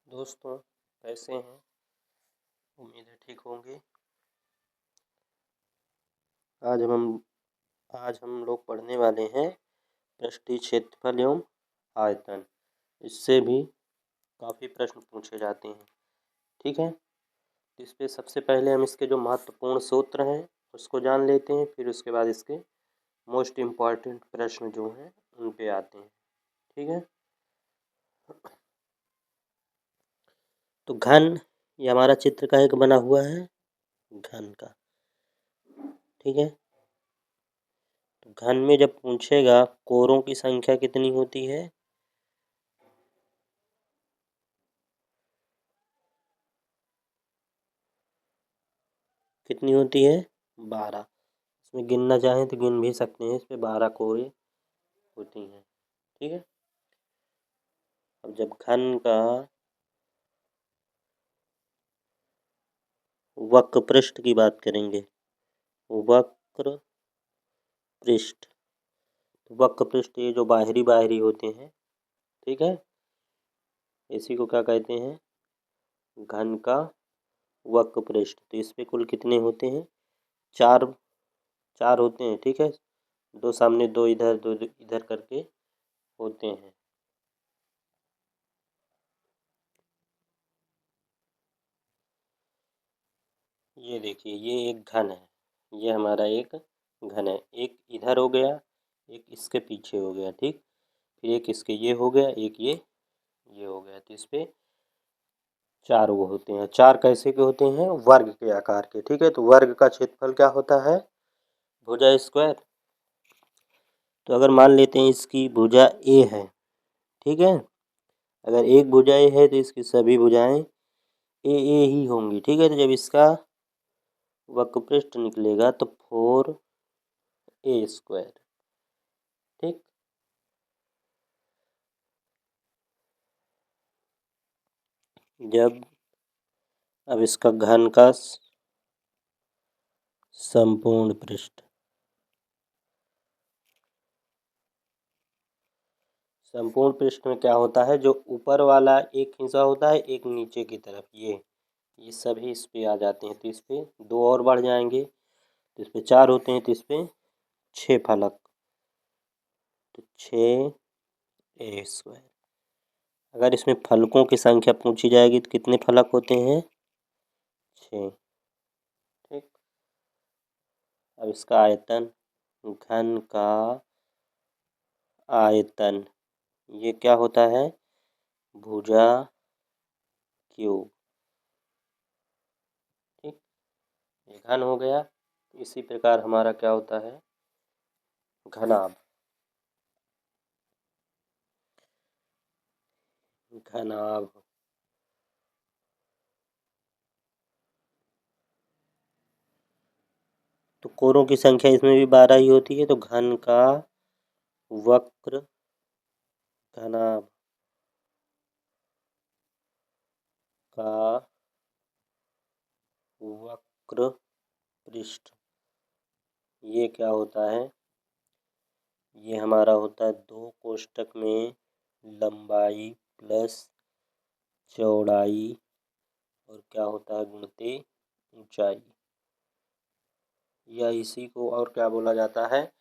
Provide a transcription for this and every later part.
दोस्तों, कैसे हैं? उम्मीद है ठीक होंगे। आज हम लोग पढ़ने वाले हैं पृष्ठीय क्षेत्रफल एवं आयतन। इससे भी काफ़ी प्रश्न पूछे जाते हैं। ठीक है, इस पे सबसे पहले हम इसके जो महत्वपूर्ण सूत्र हैं उसको जान लेते हैं, फिर उसके बाद इसके मोस्ट इम्पॉर्टेंट प्रश्न जो हैं उन पे आते हैं। ठीक है, तो घन ये हमारा चित्र का एक बना हुआ है, घन का। ठीक है, तो घन में जब पूछेगा कोरों की संख्या कितनी होती है, कितनी होती है? 12। इसमें गिनना चाहें तो गिन भी सकते हैं, इसमें 12 कोरे होती हैं। ठीक है, अब जब घन का वक्र पृष्ठ की बात करेंगे, वक्र पृष्ठ, वक्र पृष्ठ ये जो बाहरी होते हैं, ठीक है, इसी को क्या कहते हैं? घन का वक्र पृष्ठ। तो इस पे कुल कितने होते हैं? चार चार होते हैं। ठीक है, दो सामने, दो इधर, दो इधर करके होते हैं। ये देखिए, ये एक घन है, ये हमारा एक घन है। एक इधर हो गया, एक इसके पीछे हो गया। ठीक, फिर एक इसके ये हो गया, एक ये हो गया। तो इस पे चार वो होते हैं। चार कैसे के होते हैं? वर्ग के आकार के। ठीक है, तो वर्ग का क्षेत्रफल क्या होता है? भुजा स्क्वायर। तो अगर मान लेते हैं इसकी भुजा ए है, ठीक है, अगर एक भुजा ए है तो इसकी सभी भुजाएं ए ही होंगी। ठीक है, तो जब इसका वक्र पृष्ठ निकलेगा तो 4a स्क्वायर। ठीक, जब अब इसका घन का संपूर्ण पृष्ठ, संपूर्ण पृष्ठ में क्या होता है? जो ऊपर वाला एक हिस्सा होता है, एक नीचे की तरफ, ये सभी इस पे आ जाते हैं। तो इस पे दो और बढ़ जाएंगे, तो इस पे चार होते हैं, तो इस पे 6 फलक, तो 6a स्क्वायर। अगर इसमें फलकों की संख्या पूछी जाएगी तो कितने फलक होते हैं? 6। ठीक, अब इसका आयतन, घन का आयतन, ये क्या होता है? भुजा क्यूब। ठीक, ये घन हो गया। इसी प्रकार हमारा क्या होता है? घनाभ। घनाभ, तो कोरों की संख्या इसमें भी 12 ही होती है। तो घन का वक्र घनाभ का वक्र पृष्ठ, ये क्या होता है? ये हमारा होता है 2 कोष्ठक में लंबाई प्लस चौड़ाई, और क्या होता है? गुणित ऊंचाई। या इसी को और क्या बोला जाता है?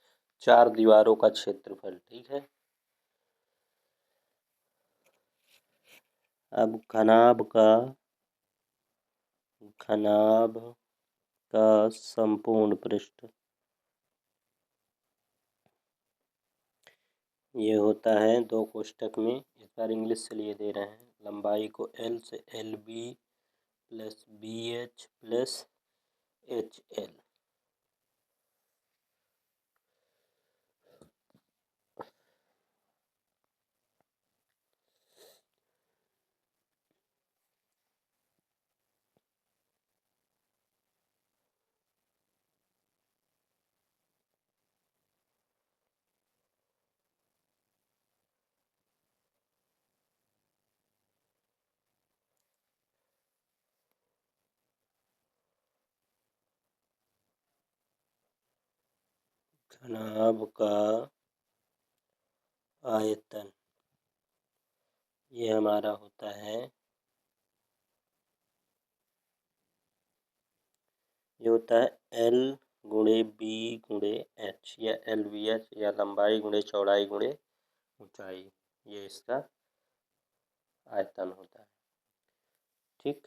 4 दीवारों का क्षेत्रफल। ठीक है, अब घनाभ का संपूर्ण पृष्ठ, ये होता है 2 कोष्ठक में, इस बार इंग्लिश से लिए दे रहे हैं, लंबाई को L से LB plus BH plus HL। घनाभ का आयतन, ये हमारा होता है ये होता है L गुणे B गुणे H या LVH या लंबाई गुणे चौड़ाई गुणे ऊंचाई, ये इसका आयतन होता है। ठीक,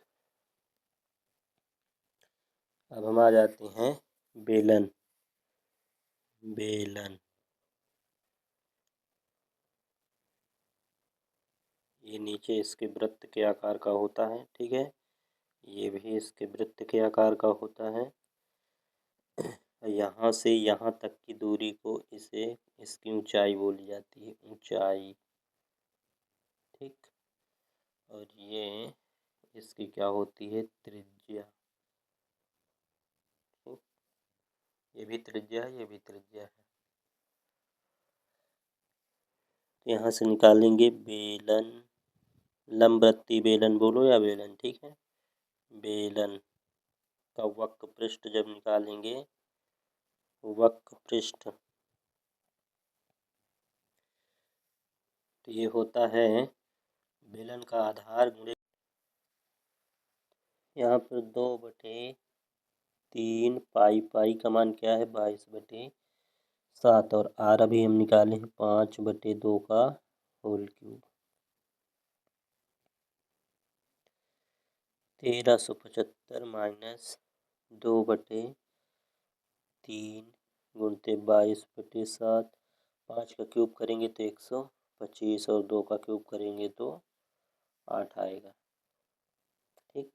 अब हम आ जाते हैं बेलन। बेलन ये नीचे इसके वृत्त के आकार का होता है। ठीक है, ये भी इसके वृत्त के आकार का होता है। यहाँ से यहाँ तक की दूरी को इसे इसकी ऊंचाई बोली जाती है, ऊंचाई। ठीक, और ये इसकी क्या होती है, त्रिज्या। ठीक, ये भी त्रिज्या है, ये भी त्रिज्या है। तो यहाँ से निकालेंगे बेलन, लंबवृत्तीय बेलन बोलो या बेलन। ठीक है, बेलन का वक्र पृष्ठ जब निकालेंगे, वक्र पृष्ठ, तो ये होता है बेलन का आधार गुणे, यहाँ पर 2/3 पाई, पाई का मान क्या है 22/7, और आर अभी हम निकाले हैं 5/2 का होल क्यूब। 1375 माइनस 2/3 गुणते 22/7, 5 का क्यूब करेंगे तो 125 और 2 का क्यूब करेंगे तो 8 आएगा। ठीक,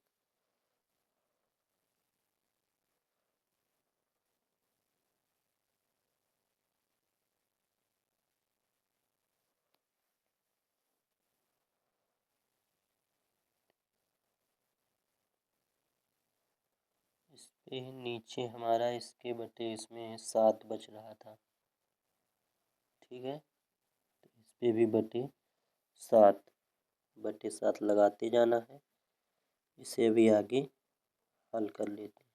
इस पे नीचे हमारा इसके बटे इसमें 7 बच रहा था। ठीक है, तो इस पे भी बटे 7 लगाते जाना है। इसे भी आगे हल कर लेते हैं।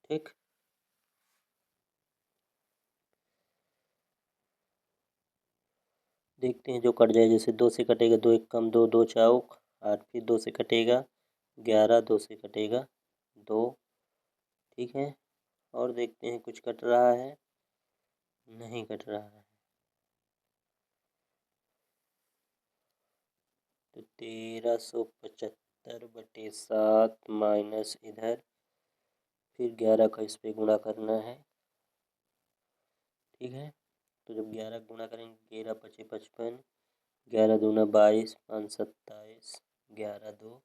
ठीक, देखते हैं जो कट जाए। जैसे 2 से कटेगा 2 एक कम 2, 2 चौक 8, फिर 2 से कटेगा 11, 2 से कटेगा 2। ठीक है, और देखते हैं कुछ कट रहा है, नहीं कट रहा है। तो 1375/7 माइनस इधर, फिर 11 का इस पे गुणा करना है। ठीक है, तो जब 11 गुणा करेंगे 11 पचे 55, 11 दूना 22, 5 27, 11 2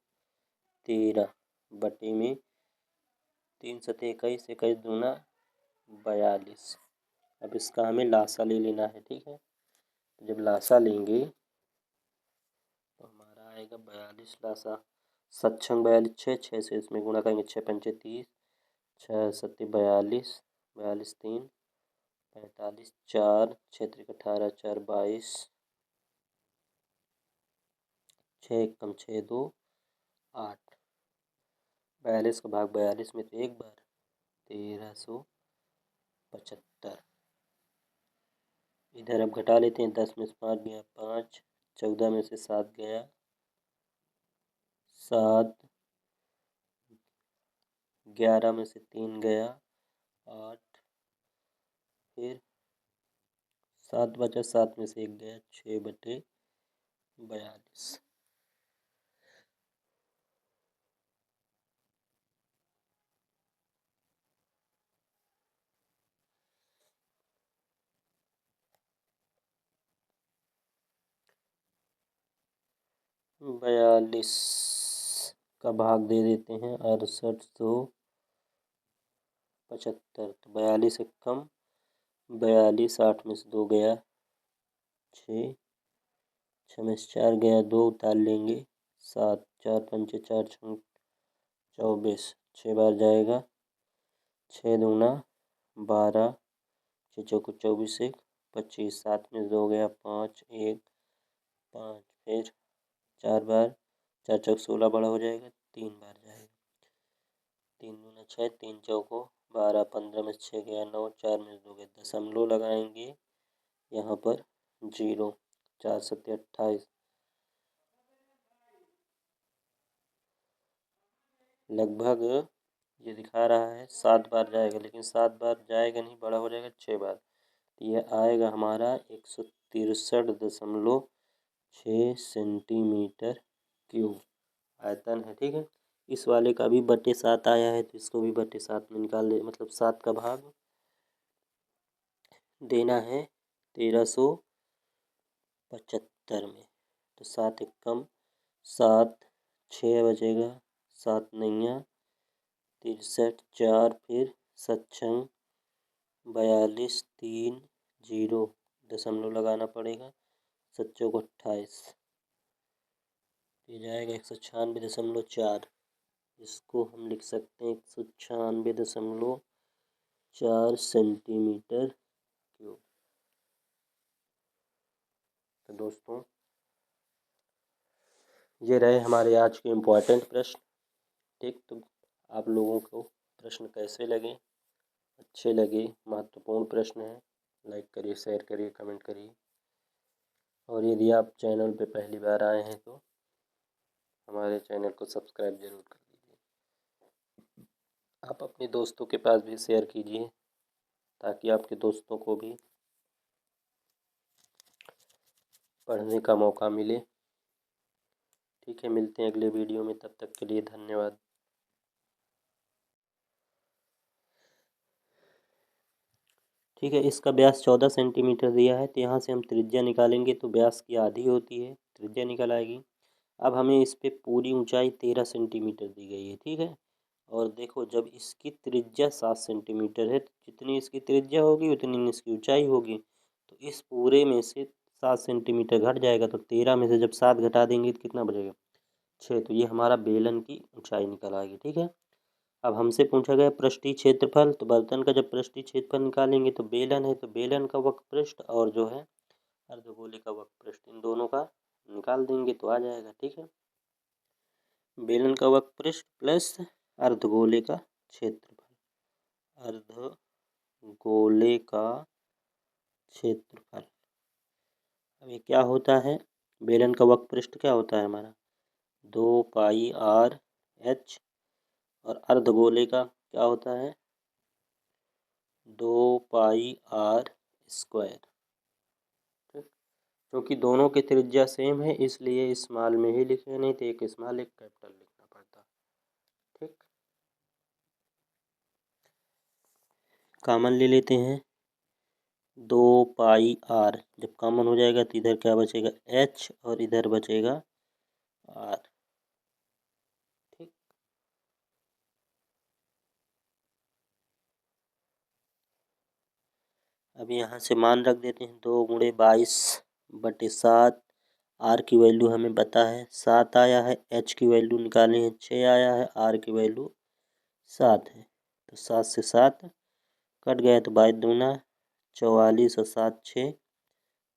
13 बटे में 3 सते 21, 21 दूना 42। अब इसका हमें लासा ले लेना है। ठीक है, तो जब लासा लेंगे तो हमारा आएगा 42 लासा। 7 छंग 42, 6 से इसमें गुणा करेंगे 6 पंचे 30, 6 सत्ते 42, 42 3 45, 4 6 त्रिक 18, 4 22, 6 एक कम 6 2 8। 42 का भाग 42 में तो एक बार, 1375। इधर अब घटा लेते हैं। 10 में से 5 गया 5, 14 में से 7 गया 7, 11 में से 3 गया 8, फिर 7 बचा, 7 में से 1 गया 6/42। बयालीस का भाग दे देते हैं 6875। तो 42 एक कम 42, 8 में से 2 गया 6, 6 में से 4 गया 2, उतार लेंगे 7, 4 पंचे 4 छंग 24, 6 बार जाएगा 6 दूना 12, 6 चौको 24, 1 25, 7 में से 2 गया 5, 1 5, फिर 4 बार, 4 चौक 16 बड़ा हो जाएगा 3 बार जाएगा। 3 दूना 6, 3 चौको 12, 15 में से 6 गया 9, 4 में से 2 गया, दशमलव लगाएंगे यहाँ पर 0, 4 सत्ते 28, लगभग ये दिखा रहा है 7 बार जाएगा, लेकिन 7 बार जाएगा नहीं, बड़ा हो जाएगा 6 बार। तो ये आएगा हमारा 163.6 सेंटीमीटर क्यूब आयतन है। ठीक है, इस वाले का भी बटे 7 आया है, तो इसको भी बटे 7 में निकाल दे, मतलब 7 का भाग देना है 1375 में। तो 7 एकम 7, 6 बचेगा, 7 नैया 63, 4 फिर 7 42, 3 0 दशमलव लगाना पड़ेगा, 7 चौक 28, ये जाएगा 196.4। इसको हम लिख सकते हैं 196.4 सेंटीमीटर क्यूब। तो दोस्तों ये रहे हमारे आज के इम्पोर्टेंट प्रश्न। ठीक, तो आप लोगों को प्रश्न कैसे लगे, अच्छे लगे, महत्वपूर्ण प्रश्न है, लाइक करिए, शेयर करिए, कमेंट करिए। और यदि आप चैनल पे पहली बार आए हैं तो हमारे चैनल को सब्सक्राइब जरूर कर दीजिए। आप अपने दोस्तों के पास भी शेयर कीजिए, ताकि आपके दोस्तों को भी पढ़ने का मौका मिले। ठीक है, मिलते हैं अगले वीडियो में, तब तक के लिए धन्यवाद। ठीक है, इसका व्यास 14 सेंटीमीटर दिया है, तो यहाँ से हम त्रिज्या निकालेंगे तो व्यास की आधी होती है, त्रिज्या निकल आएगी। अब हमें इस पे पूरी ऊंचाई 13 सेंटीमीटर दी गई है। ठीक है, और देखो जब इसकी त्रिज्या 7 सेंटीमीटर है, तो जितनी इसकी त्रिज्या होगी उतनी इसकी ऊंचाई होगी। तो इस पूरे में से 7 सेंटीमीटर घट जाएगा, तो 13 में से जब 7 घटा देंगे तो कितना बचेगा, 6। तो ये हमारा बेलन की ऊंचाई निकल आएगी। ठीक है, अब हमसे पूछा गया पृष्ठीय क्षेत्रफल, तो बर्तन का जब पृष्ठीय क्षेत्रफल निकालेंगे तो बेलन है, तो बेलन का वक्र पृष्ठ और जो है अर्धगोले का वक्र पृष्ठ, इन दोनों का निकाल देंगे तो आ जाएगा। ठीक है, बेलन का वक्र पृष्ठ प्लस अर्धगोले का क्षेत्रफल, अर्धगोले का क्षेत्रफल। अब ये क्या होता है, बेलन का वक्र पृष्ठ क्या होता है हमारा 2πr/h, और अर्धगोले का क्या होता है 2πr²। ठीक, क्योंकि दोनों की त्रिज्या सेम है इसलिए स्मॉल में ही लिखे, नहीं तो एक स्मॉल एक कैपिटल लिखना पड़ता। ठीक, कॉमन ले लेते हैं 2πr, जब कॉमन हो जाएगा तो इधर क्या बचेगा h और इधर बचेगा r। ठीक, अब यहाँ से मान रख देते हैं 2×22/7। r की वैल्यू हमें पता है 7 आया है, h की वैल्यू निकाली है 6 आया है, r की वैल्यू 7 है। तो 7 से 7 कट गया, तो 22×2 44 और 7 6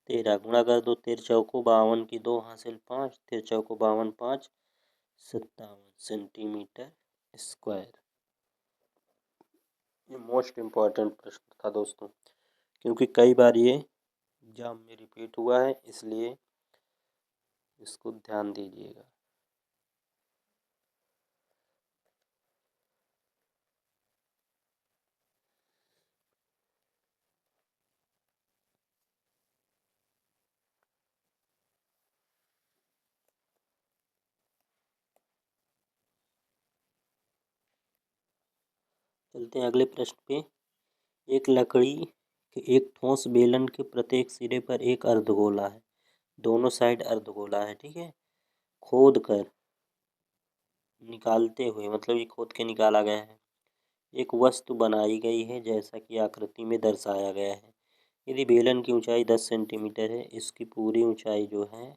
13, गुणा कर दो 13 चौको 52 की 2 हासिल 5, 13 चौको 52 5 57 सेंटीमीटर स्क्वायर। ये मोस्ट इम्पॉर्टेंट प्रश्न था दोस्तों, क्योंकि कई बार ये एग्जाम में रिपीट हुआ है, इसलिए इसको ध्यान दीजिएगा। चलते हैं अगले प्रश्न पे। एक लकड़ी के एक ठोस बेलन के प्रत्येक सिरे पर एक अर्धगोला है, दोनों साइड अर्धगोला है। ठीक है, खोद कर निकालते हुए, मतलब ये खोद के निकाला गया है, एक वस्तु बनाई गई है जैसा कि आकृति में दर्शाया गया है। यदि बेलन की ऊंचाई 10 सेंटीमीटर है, इसकी पूरी ऊंचाई जो है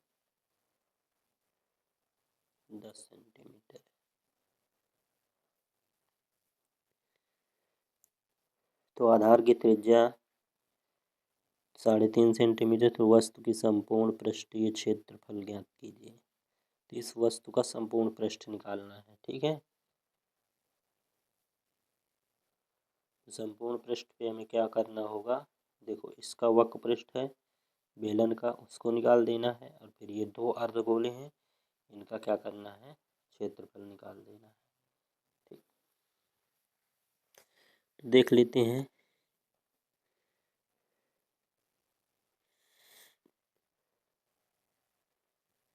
10 सेंटीमीटर। तो आधार की त्रिज्या 3.5 सेंटीमीटर, तो वस्तु की संपूर्ण पृष्ठीय क्षेत्रफल ज्ञात कीजिए। तो इस वस्तु का संपूर्ण पृष्ठ निकालना है। ठीक है, तो संपूर्ण पृष्ठ पे हमें क्या करना होगा, देखो इसका वक्र पृष्ठ है बेलन का, उसको निकाल देना है, और फिर ये दो अर्धगोले हैं, इनका क्या करना है क्षेत्रफल निकाल देना है। ठीक, तो देख लेते हैं।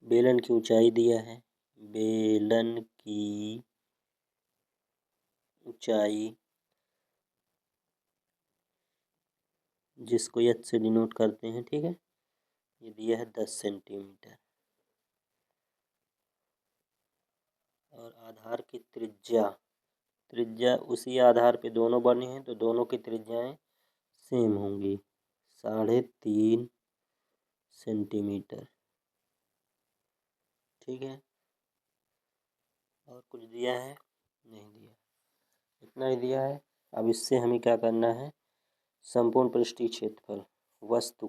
बेलन की ऊंचाई दिया है, बेलन की ऊंचाई जिसको एच से डिनोट करते हैं, ठीक है, ये दिया है 10 सेंटीमीटर। और आधार की त्रिज्या उसी आधार पे दोनों बने हैं तो दोनों की त्रिज्याएं सेम होंगी, 3.5 सेंटीमीटर, ठीक है। और कुछ दिया है? नहीं दिया, इतना ही दिया है। अब इससे हमें क्या करना है, संपूर्ण पृष्ठीय क्षेत्रफल वस्तु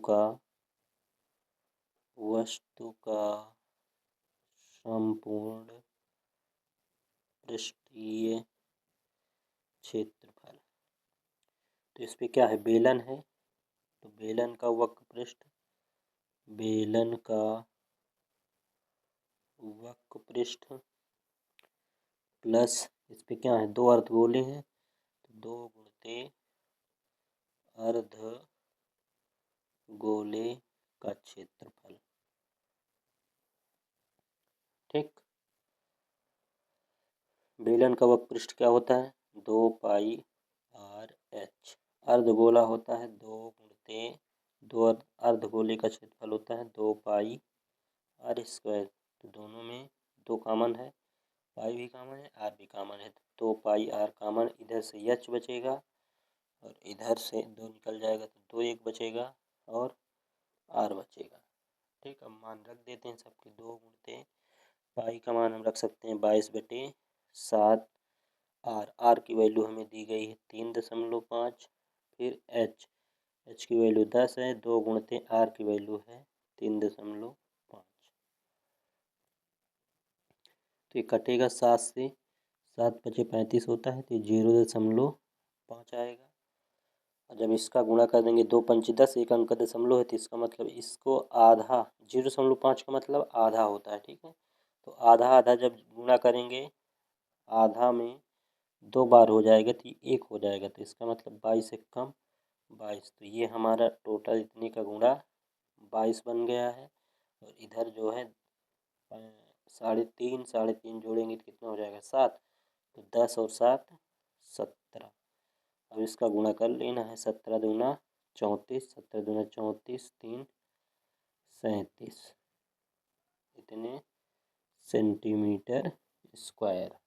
का संपूर्ण पृष्ठीय क्षेत्रफल। तो इस पे क्या है, बेलन है, तो बेलन का वक्र पृष्ठ प्लस इस पे क्या है, 2 अर्धगोले हैं तो 2 गुणित अर्धगोले का क्षेत्रफल, ठीक। बेलन का वक्र पृष्ठ क्या होता है, 2 पाई आर एच। अर्धगोला होता है 2 अर्धगोले का क्षेत्रफल होता है 2 पाई आर स्क्वायर। तो दोनों में 2 कॉमन है, पाई भी कॉमन है, आर भी कॉमन है, तो 2 पाई आर कॉमन, इधर से एच बचेगा और इधर से 2 निकल जाएगा तो 2 एक बचेगा और आर बचेगा, ठीक। अब मान रख देते हैं सबके, 2 गुणित पाई का मान हम रख सकते हैं 22/7। आर की वैल्यू हमें दी गई है 3.5। फिर एच की वैल्यू 10 है, 2 गुणित आर की वैल्यू है 3.5। तो ये कटेगा 7 से, 7 पचे 35 होता है, तो ये 0.5 आएगा। और जब इसका गुणा कर देंगे, 2 पंचे 10, एक अंक का दशमलव है, तो इसका मतलब इसको आधा, 0.5 का मतलब आधा होता है, ठीक है। तो आधा आधा जब गुणा करेंगे, आधा में 2 बार हो जाएगा तो 1 हो जाएगा, तो इसका मतलब 22 से कम 22। तो ये हमारा टोटल इतने का गुणा 22 बन गया है। और इधर जो है 3.5 जोड़ेंगे तो कितना हो जाएगा, 7। तो 10 और 7 17। अब इसका गुणा कर लेना है, 17 दूना 34, 17 दूना 34, 3 37, इतने सेंटीमीटर स्क्वायर।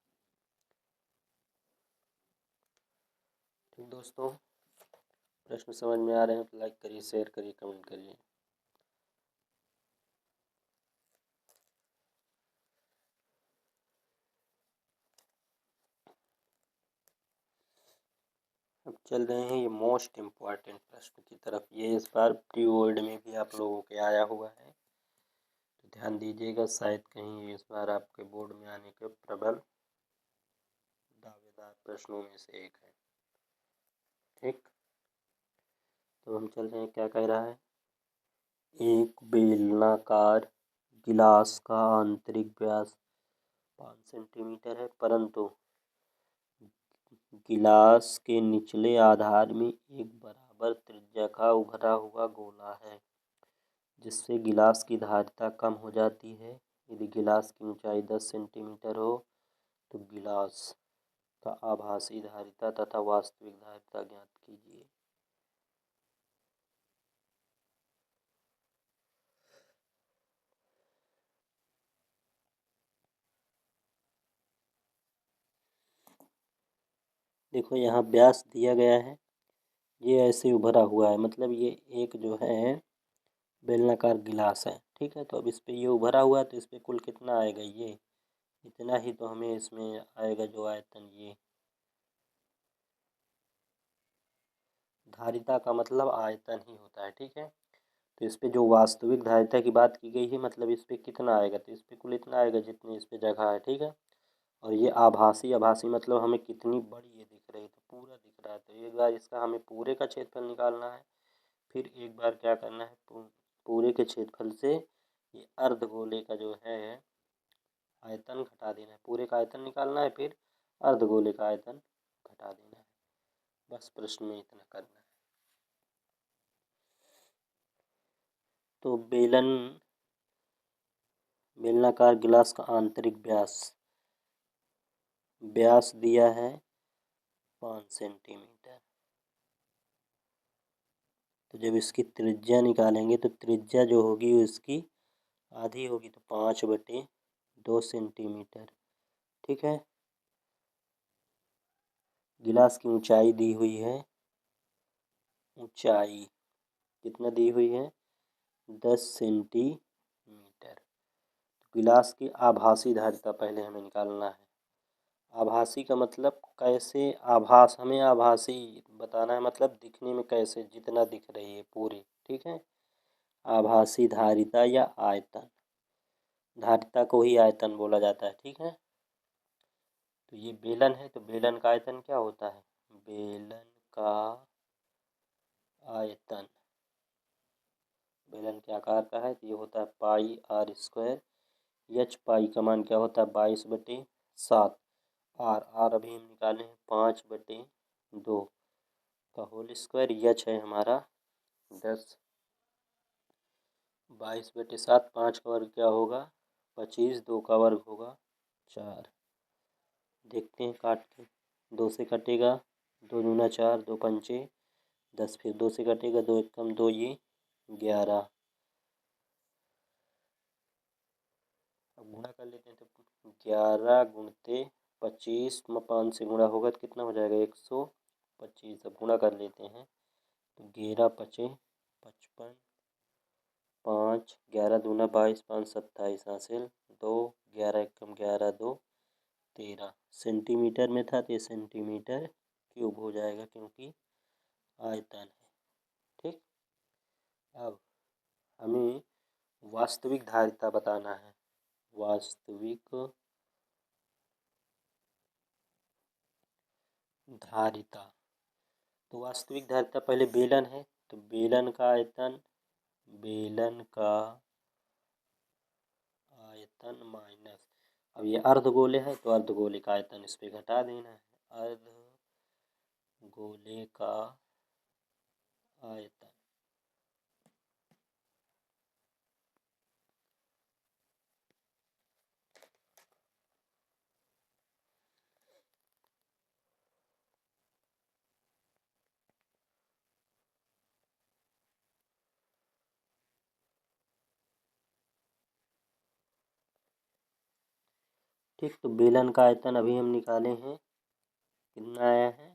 ठीक दोस्तों, प्रश्न समझ में आ रहे हैं तो लाइक करिए, शेयर करिए, कमेंट करिए। अब चल रहे हैं ये मोस्ट इम्पॉर्टेंट प्रश्न की तरफ। ये इस बार प्री बोर्ड में भी आप लोगों के आया हुआ है, तो ध्यान दीजिएगा, शायद कहीं इस बार आपके बोर्ड में आने के प्रबल दावेदार प्रश्नों में से एक है, ठीक। तो हम चल रहे हैं, क्या कह रहा है, एक बेलनाकार गिलास का आंतरिक व्यास 5 सेंटीमीटर है, परंतु गिलास के निचले आधार में एक बराबर त्रिज्या का उभरा हुआ गोला है, जिससे गिलास की धारिता कम हो जाती है। यदि गिलास की ऊंचाई 10 सेंटीमीटर हो तो गिलास का आभासी धारिता तथा वास्तविक धारिता ज्ञात कीजिए। देखो यहाँ व्यास दिया गया है, ये ऐसे उभरा हुआ है, मतलब ये एक जो है बेलनाकार गिलास है, ठीक है। तो अब इस पे ये उभरा हुआ है, तो इस पे कुल कितना आएगा, ये इतना ही तो हमें इसमें आएगा जो आयतन, ये धारिता का मतलब आयतन ही होता है, ठीक है। तो इस पे जो वास्तविक धारिता की बात की गई है, मतलब इस पे कितना आएगा, तो इस पे कुल इतना आएगा जितनी इस पे जगह है, ठीक है। और ये आभासी मतलब हमें कितनी बड़ी ये दिख रही है, तो पूरा दिख रहा है, तो एक बार इसका हमें पूरे का क्षेत्रफल निकालना है। फिर एक बार क्या करना है, पूरे के क्षेत्रफल से ये अर्धगोले का जो है आयतन घटा देना है। पूरे का आयतन निकालना है, फिर अर्धगोले का आयतन घटा देना है। बस प्रश्न में इतना करना है। तो बेलनाकार गिलास का आंतरिक व्यास दिया है 5 सेंटीमीटर। तो जब इसकी त्रिज्या निकालेंगे तो त्रिज्या जो होगी वो इसकी आधी होगी, तो 5/2 सेंटीमीटर। ठीक है। गिलास की ऊंचाई दी हुई है, ऊंचाई कितना दी हुई है 10 सेंटीमीटर। गिलास की आभासी धारिता पहले हमें निकालना है। आभासी का मतलब कैसे आभास, हमें आभासी बताना है, मतलब दिखने में कैसे, जितना दिख रही है पूरी। ठीक है। आभासी धारिता या आयतन, धारिता को ही आयतन बोला जाता है। ठीक है। तो ये बेलन है, तो बेलन का आयतन क्या होता है, बेलन का आयतन, बेलन के आकार का है तो ये होता है πr²। एच पाई का मान क्या होता है 22/7। आर अभी हम निकाले हैं 5/2 का होल स्क्वायर। एच है हमारा 10। 22/7, 5 का वर्ग क्या होगा 25, 2 का वर्ग होगा 4। देखते हैं काट के, 2 से कटेगा, 2 दूना 4, 2 पंचे 10, फिर 2 से कटेगा, 2 एक कम 2, ये 11। अब गुणा कर लेते हैं, तो 11 गुणते 25 में 5 से गुणा होगा तो कितना हो जाएगा 125। अब गुणा कर लेते हैं, तो 11 पचे 55, 5 11 दूना 22, 5 27 हासिल 2, 11 एक कम 11, 2 13। सेंटीमीटर में था तो ये सेंटीमीटर क्यूब हो जाएगा क्योंकि आयतन है। ठीक। अब हमें वास्तविक धारिता बताना है। वास्तविक धारिता, तो वास्तविक धारिता पहले बेलन है, तो बेलन का आयतन माइनस, अब ये अर्धगोले है तो अर्धगोले का आयतन इस पे घटा देना है, अर्धगोले का आयतन। ठीक। तो बेलन का आयतन अभी हम निकाले हैं, कितना आया है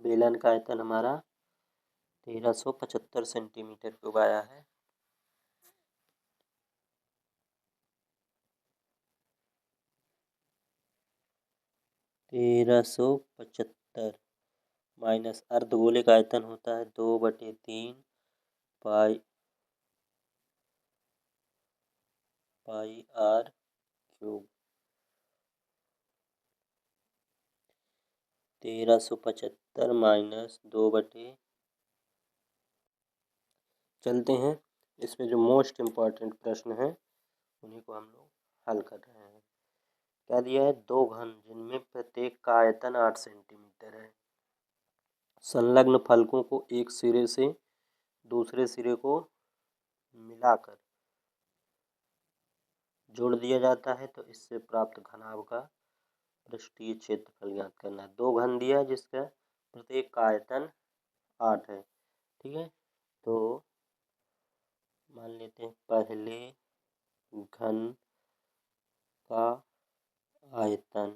बेलन का आयतन हमारा 1375 सेंटीमीटर क्यूब आया है। तेरह सौ पचहत्तर माइनस अर्धगोले का आयतन होता है 2/3 पाई r क्यूब। 1375 माइनस 2/, चलते हैं इसमें जो मोस्ट इम्पॉर्टेंट प्रश्न है उन्हीं को हम लोग हल कर रहे हैं। क्या दिया है, 2 घन जिनमें प्रत्येक का आयतन 8 सेंटीमीटर है, संलग्न फलकों को एक सिरे से दूसरे सिरे को मिलाकर जोड़ दिया जाता है, तो इससे प्राप्त घनाभ का पृष्ठीय क्षेत्रफल ज्ञात करना है। 2 घन दिया है जिसका प्रत्येक का आयतन 8 है। ठीक है। तो मान लेते हैं पहले घन का आयतन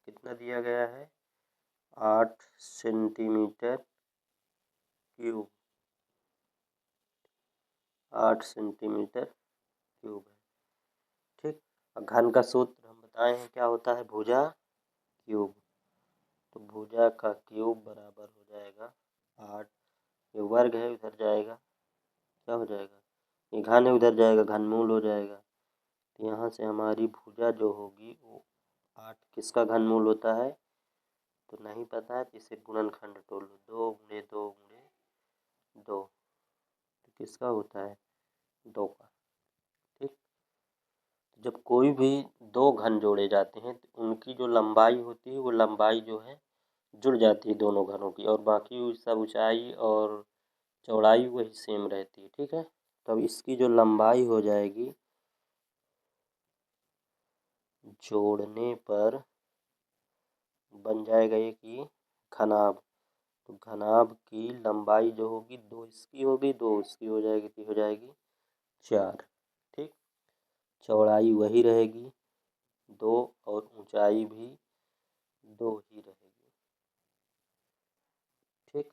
कितना दिया गया है 8 सेंटीमीटर क्यूब, 8 सेंटीमीटर क्यूब है। ठीक। और घन का सूत्र हम बताए हैं क्या होता है, भुजा क्यूब। तो भुजा का क्यूब बराबर हो जाएगा 8 ये वर्ग है, उधर जाएगा क्या हो जाएगा, ये घन है उधर जाएगा घनमूल हो जाएगा। तो यहाँ से हमारी भुजा जो होगी वो 8 किसका घनमूल होता है तो नहीं पता है, तो इसे गुणनखंड तोड़ लो, 2 गुणे 2 गुणे 2, तो किसका होता है 2 का। ठीक, जब कोई भी दो घन जोड़े जाते हैं तो उनकी जो लंबाई होती है वो लंबाई जो है जुड़ जाती है दोनों घनों की, और बाकी सब ऊंचाई और चौड़ाई वही सेम रहती है। ठीक है, तब इसकी जो लंबाई हो जाएगी जोड़ने पर बन जाएगा एक ये घनाभ, तो घनाभ की लंबाई जो होगी 2 इसकी होगी 2 उसकी हो जाएगी, तो हो जाएगी 4। ठीक, चौड़ाई वही रहेगी 2 और ऊंचाई भी 2 ही रहेगी। ठीक,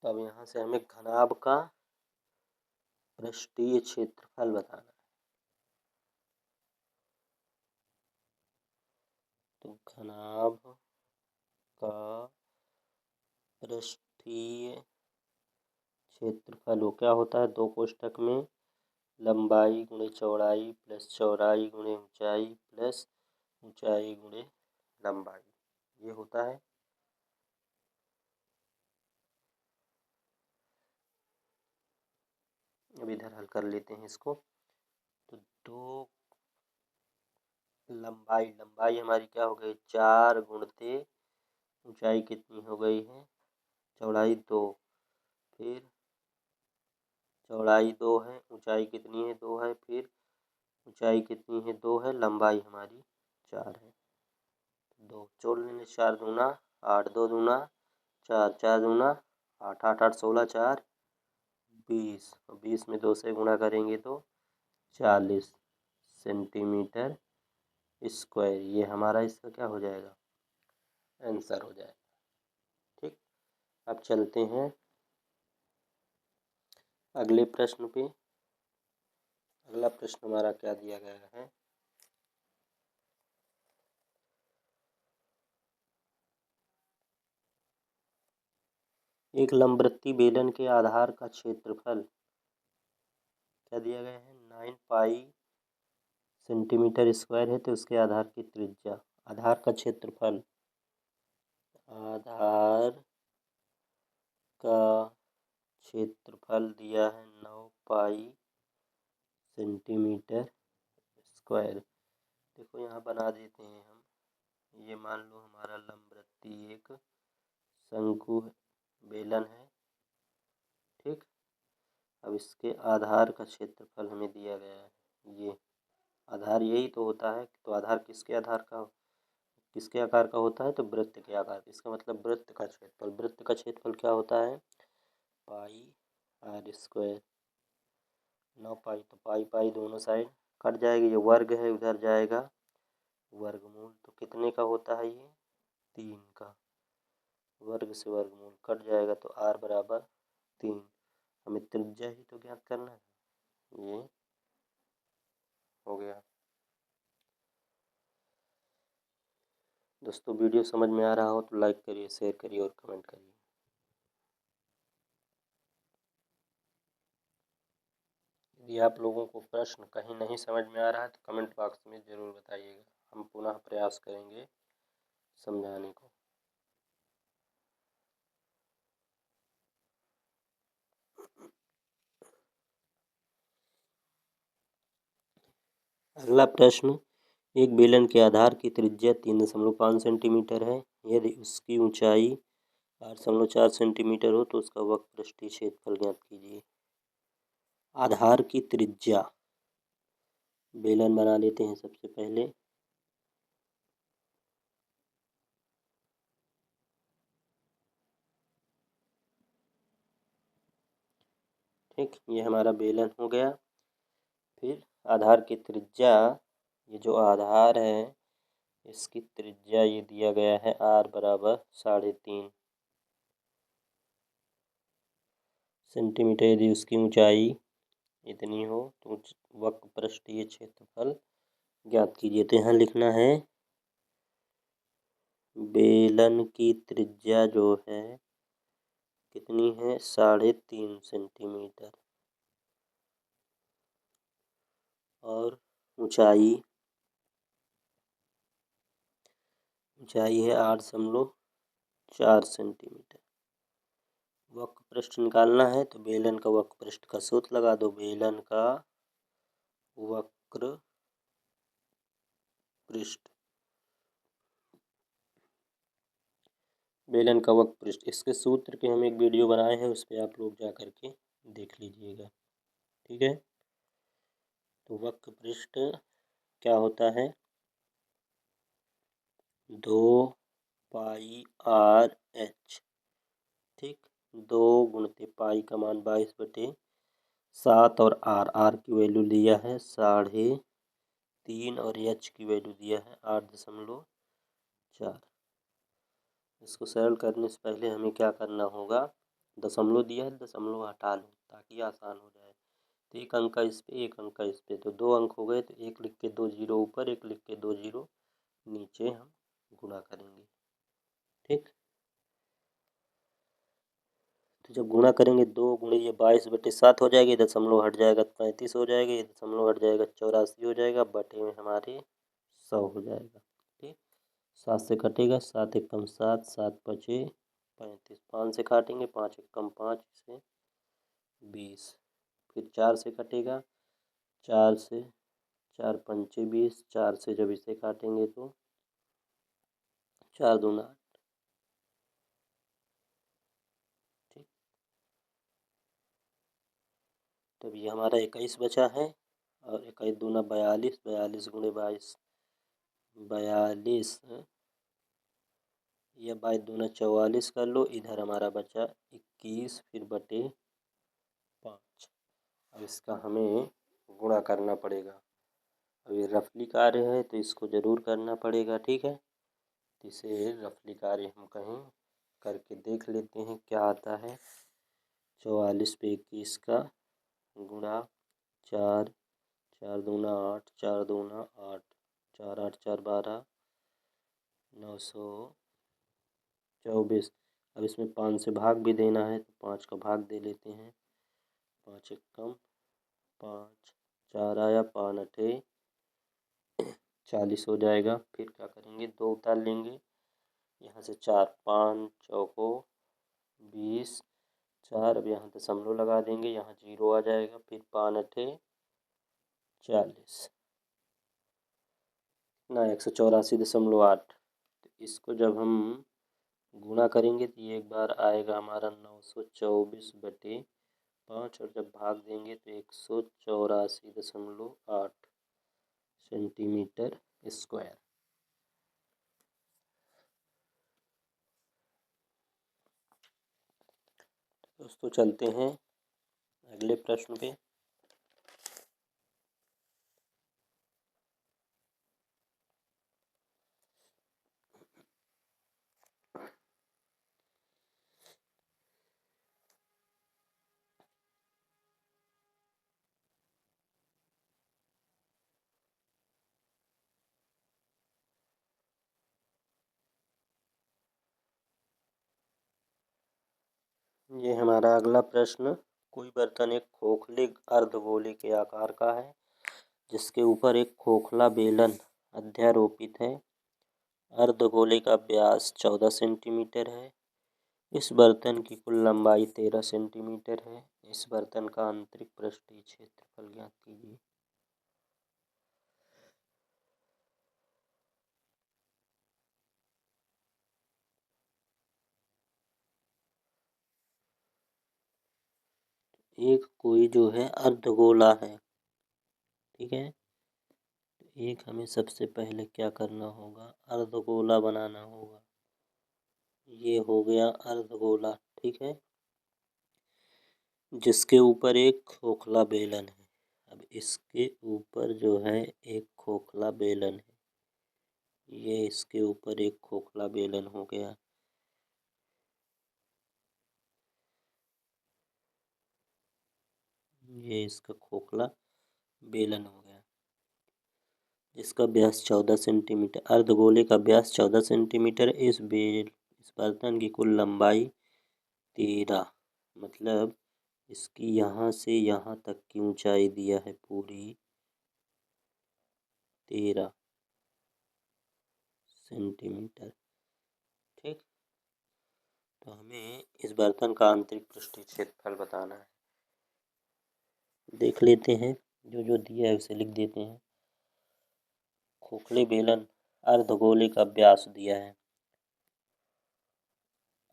तब यहाँ से हमें घनाभ का पृष्ठीय क्षेत्रफल बताना है। तो घनाभ का पृष्ठीय क्षेत्रफल वो क्या होता है, 2 कोष्ठक में लंबाई गुणे चौड़ाई प्लस चौड़ाई गुणे ऊंचाई प्लस ऊंचाई गुणे लंबाई, ये होता है। अब इधर हल कर लेते हैं इसको। तो 2 लंबाई हमारी क्या हो गई 4 गुणते ऊंचाई कितनी हो गई है चौड़ाई 2, फिर चौड़ाई 2 है, ऊंचाई कितनी है 2 है, फिर ऊंचाई कितनी है 2 है, लंबाई हमारी 4 है। 2 जोड़ लेंगे 4 दूना 8, 2 दूना 4, 4 दूना 8, 8 8 16 4 20, 20 में 2 से गुणा करेंगे तो 40 सेंटीमीटर स्क्वायर, ये हमारा इसका क्या हो जाएगा आंसर हो जाएगा। ठीक, अब चलते हैं अगले प्रश्न पे। अगला प्रश्न हमारा क्या दिया गया है, एक लंबवृत्तीय बेलन के आधार का क्षेत्रफल क्या दिया गया है 9 पाई सेंटीमीटर स्क्वायर है, तो उसके आधार की त्रिज्या, आधार का क्षेत्रफल, आधार का क्षेत्रफल दिया है 9 पाई सेंटीमीटर स्क्वायर। देखो यहाँ बना देते हैं हम, ये मान लो हमारा लंबवृत्तीय एक शंकु बेलन है। ठीक, अब इसके आधार का क्षेत्रफल हमें दिया गया है, ये आधार यही तो होता है, तो आधार किसके आधार का किसके आकार का होता है तो वृत्त के आकार, इसका मतलब वृत्त का क्षेत्रफल, वृत्त का क्षेत्रफल क्या होता है पाई आर स्क्वायर। 9 पाई, तो पाई पाई दोनों साइड कट जाएगी, ये वर्ग है उधर जाएगा वर्गमूल, तो कितने का होता है ये 3 का, वर्ग से वर्गमूल कट जाएगा तो r बराबर 3। हमें त्रिज्या ही तो ज्ञात करना है, ये हो गया। दोस्तों वीडियो समझ में आ रहा हो तो लाइक करिए, शेयर करिए और कमेंट करिए। यदि आप लोगों को प्रश्न कहीं नहीं समझ में आ रहा है तो कमेंट बॉक्स में ज़रूर बताइएगा, हम पुनः प्रयास करेंगे समझाने को। अगला प्रश्न, एक बेलन के आधार की त्रिज्या 3.5 सेंटीमीटर है, यदि उसकी ऊंचाई 8.4 सेंटीमीटर हो तो उसका वक्र पृष्ठीय क्षेत्रफल ज्ञात कीजिए। आधार की त्रिज्या, बेलन बना लेते हैं सबसे पहले। ठीक, ये हमारा बेलन हो गया। फिर आधार की त्रिज्या, ये जो आधार है इसकी त्रिज्या ये दिया गया है r बराबर 3.5 सेंटीमीटर, यदि उसकी ऊंचाई इतनी हो तो वक्र पृष्ठीय क्षेत्रफल ज्ञात कीजिए। तो यहाँ लिखना है बेलन की त्रिज्या जो है कितनी है? 3.5 सेंटीमीटर। और ऊंचाई है 8.4 सेंटीमीटर। वक्र पृष्ठ निकालना है तो बेलन का वक्र पृष्ठ का सूत्र लगा दो। बेलन का वक्र पृष्ठ, बेलन का वक्र पृष्ठ, इसके सूत्र के हम एक वीडियो बनाए हैं, उस पर आप लोग जा करके देख लीजिएगा। ठीक है, तो वक्र पृष्ठ क्या होता है? 2πr/h। ठीक, 2 गुणित पाई का मान 22/7 और आर की वैल्यू लिया है 3.5 और एच की वैल्यू दिया है 8.4। इसको सरल करने से पहले हमें क्या करना होगा? दशमलव दिया है, दशमलव हटा लो ताकि आसान हो जाए। तो एक अंक का इस पे, एक अंक का इस पे, तो 2 अंक हो गए। तो 1 लिख के 2 जीरो ऊपर, 1 लिख के 2 जीरो नीचे हम गुणा करेंगे। ठीक, तो जब गुणा करेंगे 2 गुणे ये 22/7 हो जाएगी, दशमलव हट जाएगा 35 हो जाएगा, ये दशमलव हट जाएगा 84 हो जाएगा, बटे में हमारे 100 हो जाएगा। ठीक, 7 से कटेगा, 7 एकम 7, 7 पचे 35, 5 से काटेंगे, 5 एकम 5 से 20, फिर 4 से कटेगा, 4 से 4 पंचे 20, 4 से जब इसे काटेंगे तो 4 दूना 8। ठीक, तब ये हमारा 21 बचा है, और 21 दूना 42, 42 गुणे 22, 42 या 22 दूना 44 कर लो। इधर हमारा बचा 21, फिर बटे 5। अब इसका हमें गुणा करना पड़ेगा। अब ये रफली कार्य है तो इसको ज़रूर करना पड़ेगा। ठीक है, तो इसे रफली कार्य हम कहीं करके देख लेते हैं क्या आता है। 44 पे 21 का गुणा 4, 4 दूना 8, 4 दूना 8, 4 8 4 12, 924। अब इसमें 5 से भाग भी देना है तो 5 का भाग दे लेते हैं। 5 एकम 5, 4 आया, 5 अठे 40 हो जाएगा। फिर क्या करेंगे? 2 उतार लेंगे यहाँ से, 4 5 चौको 20, 4 अब यहाँ दशमलव लगा देंगे, यहाँ 0 आ जाएगा, फिर 5 अठे 40 ना 184.8। तो इसको जब हम गुणा करेंगे तो ये एक बार आएगा हमारा 924/5, और जब भाग देंगे तो 184.8 सेंटीमीटर स्क्वायर। दोस्तों चलते हैं अगले प्रश्न पे। ये हमारा अगला प्रश्न, कोई बर्तन एक खोखले अर्धगोले के आकार का है जिसके ऊपर एक खोखला बेलन अध्यारोपित है। अर्धगोले का व्यास 14 सेंटीमीटर है। इस बर्तन की कुल लंबाई 13 सेंटीमीटर है। इस बर्तन का आंतरिक पृष्ठीय क्षेत्रफल ज्ञात कीजिए। एक कोई जो है अर्धगोला है, ठीक है, एक हमें सबसे पहले क्या करना होगा? अर्धगोला बनाना होगा। ये हो गया अर्धगोला, ठीक है, जिसके ऊपर एक खोखला बेलन है। अब इसके ऊपर जो है एक खोखला बेलन है, ये इसके ऊपर एक खोखला बेलन हो गया। ये इसका खोखला बेलन हो गया जिसका व्यास 14 सेंटीमीटर। अर्धगोले का व्यास 14 सेंटीमीटर। इस बर्तन की कुल लंबाई 13, मतलब इसकी यहाँ से यहाँ तक की ऊंचाई दिया है पूरी 13 सेंटीमीटर। ठीक, तो हमें इस बर्तन का आंतरिक पृष्ठीय क्षेत्रफल बताना है। देख लेते हैं, जो जो दिया है उसे लिख देते हैं। खोखले बेलन अर्धगोले का व्यास दिया है,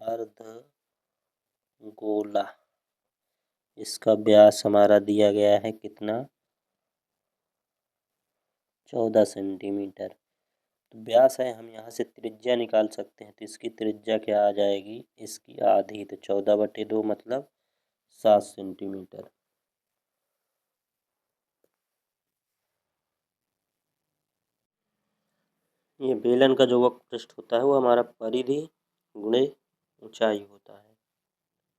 अर्धगोला, इसका व्यास हमारा दिया गया है कितना, 14 सेंटीमीटर। तो व्यास है, हम यहाँ से त्रिज्या निकाल सकते हैं। तो इसकी त्रिज्या क्या आ जाएगी, इसकी आधी, तो 14/2 मतलब 7 सेंटीमीटर। ये बेलन का जो वक्र पृष्ठ होता है वो हमारा परिधि गुणे ऊंचाई होता है।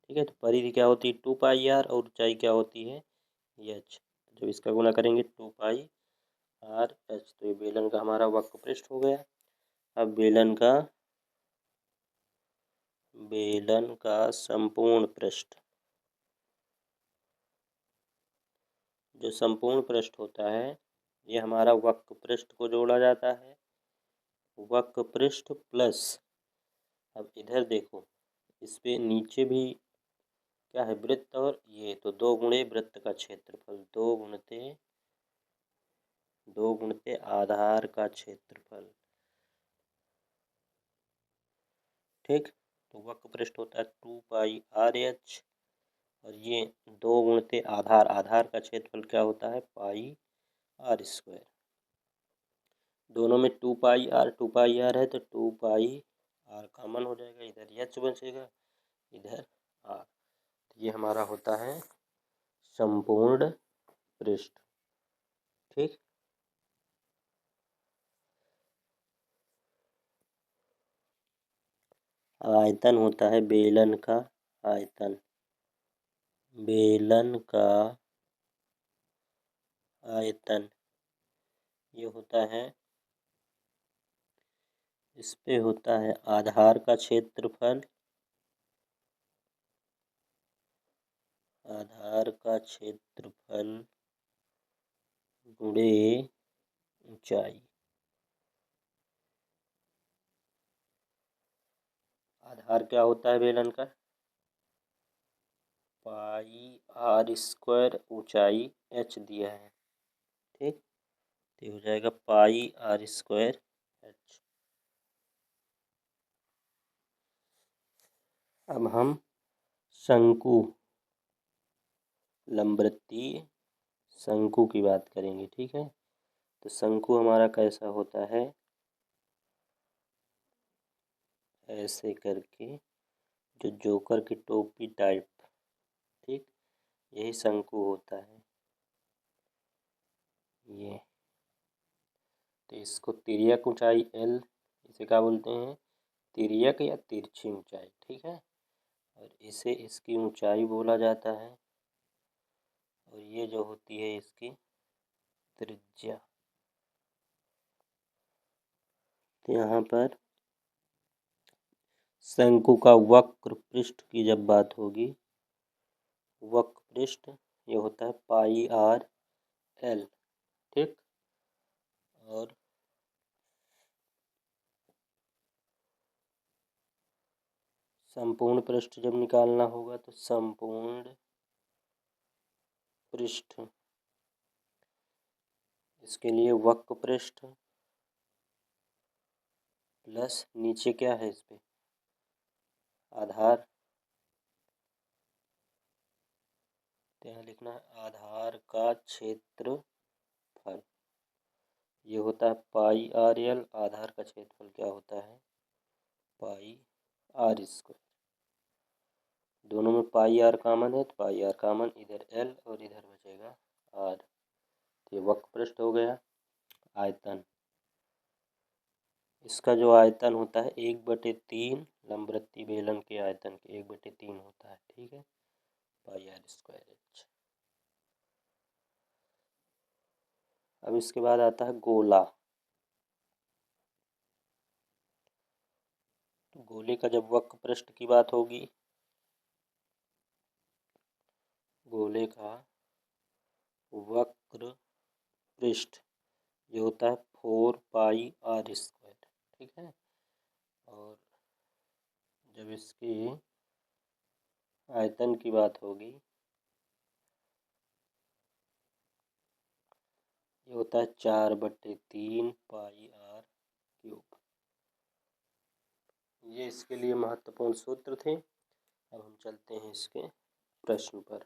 ठीक है, तो परिधि क्या होती है 2πr और ऊंचाई क्या होती है h। जब इसका गुणा करेंगे 2πr/h, तो ये बेलन का हमारा वक्र पृष्ठ हो गया। अब बेलन का संपूर्ण पृष्ठ, जो संपूर्ण पृष्ठ होता है ये हमारा वक्र पृष्ठ को जोड़ा जाता है, वक्र पृष्ठ प्लस, अब इधर देखो इस पे नीचे भी क्या है वृत्त, और ये तो 2 गुणे वृत्त का क्षेत्रफल, 2 गुणते आधार का क्षेत्रफल। ठीक, तो वक्र पृष्ठ होता है 2πr/h, और ये 2 गुणते आधार का क्षेत्रफल क्या होता है πr²। दोनों में 2πr है, तो 2πr कॉमन हो जाएगा, इधर h बचेगा, इधर r। ये हमारा होता है संपूर्ण पृष्ठ। ठीक, आयतन होता है बेलन का आयतन, बेलन का आयतन ये होता है, इस पे होता है आधार का क्षेत्रफल, आधार का क्षेत्रफल गुणे ऊंचाई। आधार क्या होता है बेलन का πr², ऊंचाई h दिया है। ठीक, तो हो जाएगा πr²h। अब हम शंकु, लंबवृत्तीय शंकु की बात करेंगे। ठीक है, तो शंकु हमारा कैसा होता है, ऐसे करके जो जोकर की टोपी टाइप। ठीक, यही शंकु होता है ये। तो इसको तिर्यक ऊंचाई L, इसे क्या बोलते हैं तिर्यक या तिरछी ऊंचाई। ठीक है, और इसे इसकी ऊंचाई बोला जाता है, और ये जो होती है इसकी त्रिज्या। तो यहाँ पर शंकु का वक्र पृष्ठ की जब बात होगी, वक्र पृष्ठ ये होता है πr/L। ठीक, और संपूर्ण पृष्ठ जब निकालना होगा तो संपूर्ण पृष्ठ, इसके लिए वक्र पृष्ठ प्लस नीचे क्या है इस पे आधार, तो यहाँ लिखना है आधार का क्षेत्रफल, ये होता है πr/L। आधार का क्षेत्रफल क्या होता है πr²। दोनों में πr कॉमन है, तो πr कॉमन, इधर L और इधर बचेगा r। तो ये वक्र पृष्ठ हो गया। आयतन, इसका जो आयतन होता है 1/3 लंबवृत्तीय बेलन के आयतन के 1/3 होता है। ठीक है, πr²h। अब इसके बाद आता है गोला। तो गोले का जब वक्र पृष्ठ की बात होगी गोले का वक्र पृष्ठ ये होता है 4πr²। ठीक है। और जब इसकी आयतन की बात होगी ये होता है 4/3πr³। ये इसके लिए महत्वपूर्ण सूत्र थे। अब हम चलते हैं इसके प्रश्न पर।